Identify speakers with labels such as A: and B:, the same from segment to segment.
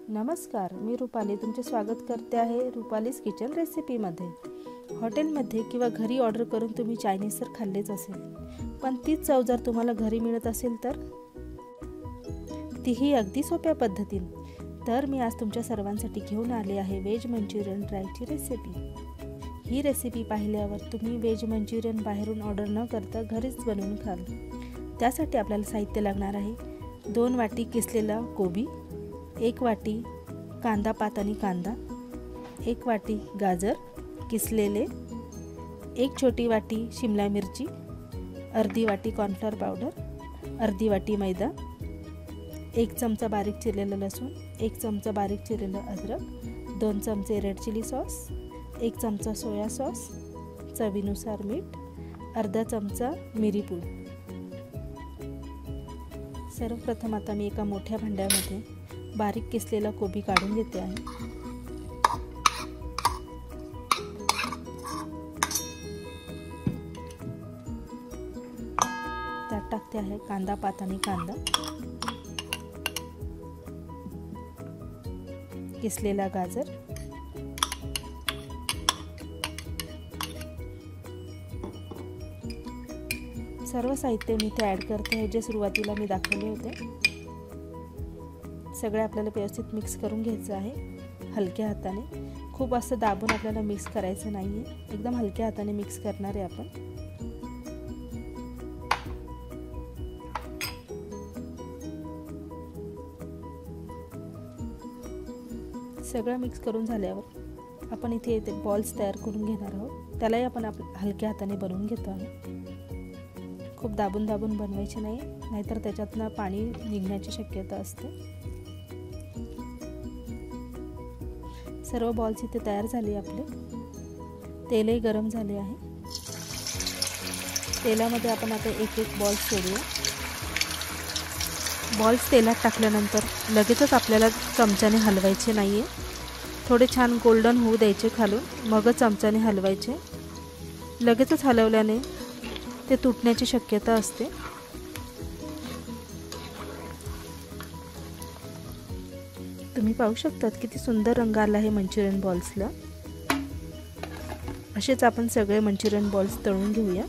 A: नमस्कार, मी रुपाली तुमचे स्वागत करते आहे रुपालीज किचन रेसिपीमध्ये। हॉटेलमध्ये किंवा घरी ऑर्डर करून तुम्ही चायनीज तर खाल्लेच असेल, पण तीच चव जर तुम्हाला घरी मिळत असेल तर तीही अगदी सोप्या पद्धतीने। तर मी आज तुमच्या सर्वांसाठी घेऊन आले आहे व्हेज मंचुरियन ड्रायची रेसिपी। ही रेसिपी पाहिल्यावर तुम्ही व्हेज मंचुरियन बाहेरून ऑर्डर न करता घरीच बनवून खाल। त्यासाठी आपल्याला साहित्य लागणार आहे 2 वाटी किसलेला कोबी, 1 वाटी कांदा पात आणि कांदा, 1 वाटी गाजर किसलेले, 1 छोटी वाटी शिमला मिरची, अर्धी वाटी कॉर्नफ्लोअर पावडर, अर्धी वाटी मैदा, 1 चमचा बारीक चिरलेला लसूण, 1 चमचा बारीक चिरलेला अद्रक, 2 चमचे रेड चिली सॉस, 1 चमचा सोया सॉस, चवीनुसार मीठ, अर्धा चमचा मिरी पूड। सर्वप्रथम आता मी एका मोठ्या भांड्यामध्ये बारीक किसलेला कोबी काढून घेते आहे। त्यात टाकते आहे कांदा पात आणि कांदा, किसलेला गाजर, सर्व साहित्य मी इथे ॲड करते आहे जे सुरुवातीला मी दाखवले होते। सगळे आपल्याला व्यवस्थित मिक्स करून घ्यायचं आहे हलक्या हाताने। खूप असं दाबून आपल्याला मिक्स करायचं नाही आहे, एकदम हलक्या हाताने मिक्स करणार आहे आपण। सगळं मिक्स करून झाल्यावर आपण इथे बॉल्स तयार करून घेणार आहोत। त्यालाही आपण हलक्या हाताने बनवून घेतो आहे। खूप दाबून बनवायचे नाही, नाहीतर त्याच्यातनं पाणी निघण्याची शक्यता असते। सर्व बॉल्स इथे तयार झाले आपले। तेलही गरम झाले आहे। तेलामध्ये आपण आता एक बॉल्स सोडूया। बॉल्स तेलात टाकल्यानंतर लगेचच आपल्याला चमच्याने हलवायचे नाहीये, थोडे छान गोल्डन होऊ द्यायचे खालून, मगच चमच्याने हलवायचे। लगेचच हलवल्याने ते तुटण्याची शक्यता असते। तुम्ही पाहू शकतात किती सुंदर रंग आला आहे मंचुरियन बॉल्सला। असेच आपण सगळे मंचुरियन बॉल्स तळून घेऊया।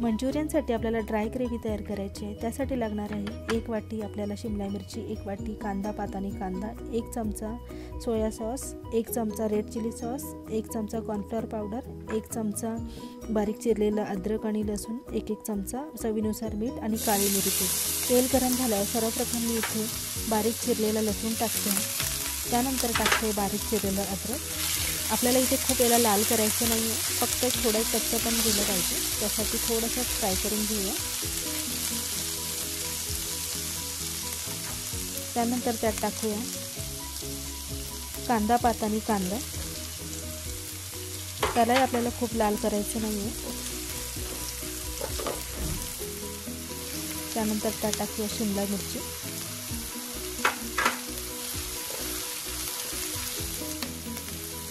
A: मंचुरियनसाठी आपल्याला ड्राय ग्रेव्ही तयार करायची आहे। त्यासाठी लागणार आहे 1 वाटी आपल्याला शिमला मिरची, 1 वाटी कांदा पात आणि कांदा, 1 चमचा सोया सॉस, 1 चमचा रेड चिली सॉस, 1 चमचा कॉर्नफ्लोअर पावडर, 1 चमचा बारीक चिरलेला अद्रक आणि लसूण, 1 चमचा चवीनुसार मीठ आणि काळी मिरी पूड। तेल गरम झाल्यावर सर्वप्रथम मी इथे बारीक चिरलेला लसूण टाकते, त्यानंतर टाकते बारीक चिरलेला अद्रक। आपल्याला इथे खूप याला लाल करायचं नाही आहे, फक्त थोडं कच्चं पण गेलं पाहिजे, त्यासाठी थोडंसं फ्राय करून घेऊया। त्यानंतर त्यात टाकूया कांदा पात आणि कांदा। त्यालाही आपल्याला खूप लाल करायचं नाही आहे। त्यानंतर त्यात टाकूया शिमला मिरची,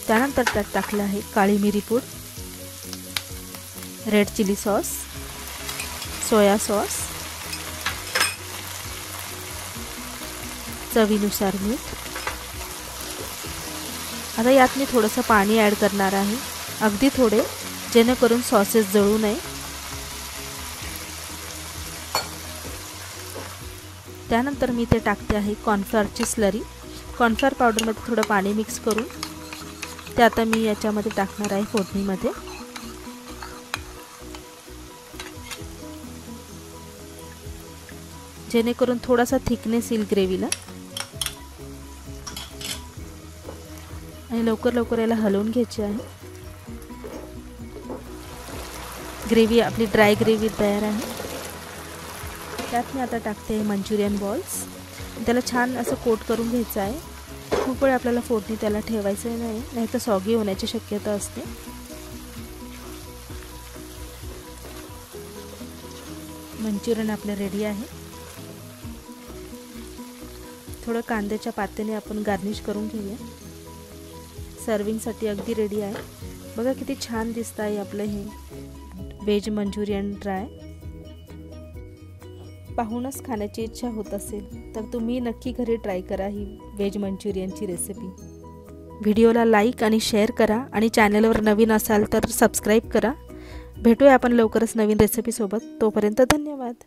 A: त्यानंतर त्यात टाकलं आहे काळी मिरी पूड, red chilli sauce, soya sauce, चवीनुसार मीठ। आता यात मी थोडंसं पाणी ॲड करणार आहे, अगदी थोडे, जेणेकरून सॉसेस जळू नये। त्यानंतर मी ते टाकते आहे कॉर्नफ्लोअरची स्लरी। कॉर्नफ्लोअर पावडरमध्ये थोडं पाणी मिक्स करून ते आता मी याच्यामध्ये टाकणार आहे फोडणीमध्ये। जेणेकरून थोडासा थिकनेस येईल ग्रेव्हीला, आणि लवकर याला हलवून घ्यायची आहे। ग्रेव्ही आपली ड्राय ग्रेव्ही तयार आहे। त्यात मी आता टाकते मंचुरियन बॉल्स। त्याला छान असं कोट करून घ्यायचं आहे। खूप वेळ आपल्याला फोडणी त्याला ठेवायचं नाही, नाहीतर सॉगी होण्याची शक्यता असते। मंचुरियन आपले रेडी आहे। थोडं कांद्याच्या पात्याने आपण गार्निश करून घेऊया। सर्विंगसाठी अगदी रेडी आहे। बघा किती छान दिसत आहे आपलं हे व्हेज मंचुरियन ड्राय पाहूनच खाण्याची इच्छा होत असेल तर तुम्ही नक्की घरी ट्राय करा ही व्हेज मंचुरियनची रेसिपी। व्हिडिओला लाईक आणि शेअर करा आणि चॅनलवर नवीन असाल तर सबस्क्राईब करा। भेटूया आपण लवकरच नवीन रेसिपीसोबत। तोपर्यंत धन्यवाद।